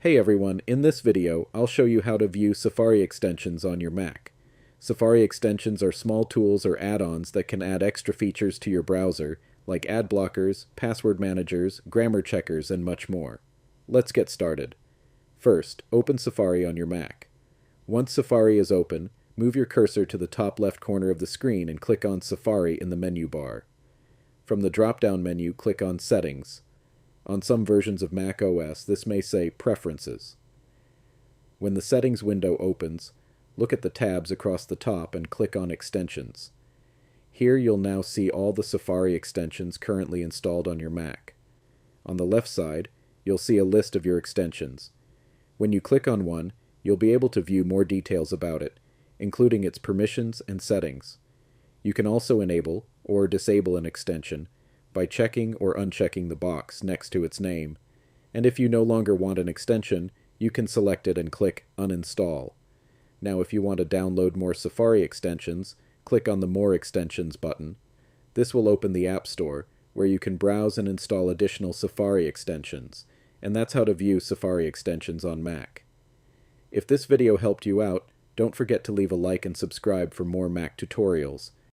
Hey everyone, in this video, I'll show you how to view Safari extensions on your Mac. Safari extensions are small tools or add-ons that can add extra features to your browser, like ad blockers, password managers, grammar checkers, and much more. Let's get started. First, open Safari on your Mac. Once Safari is open, move your cursor to the top left corner of the screen and click on Safari in the menu bar. From the drop-down menu, click on Settings. On some versions of Mac OS, this may say Preferences. When the Settings window opens, look at the tabs across the top and click on Extensions. Here you'll now see all the Safari extensions currently installed on your Mac. On the left side, you'll see a list of your extensions. When you click on one, you'll be able to view more details about it, including its permissions and settings. You can also enable or disable an extension by checking or unchecking the box next to its name, and if you no longer want an extension, you can select it and click Uninstall. Now if you want to download more Safari extensions, click on the More Extensions button. This will open the App Store, where you can browse and install additional Safari extensions, and that's how to view Safari extensions on Mac. If this video helped you out, don't forget to leave a like and subscribe for more Mac tutorials.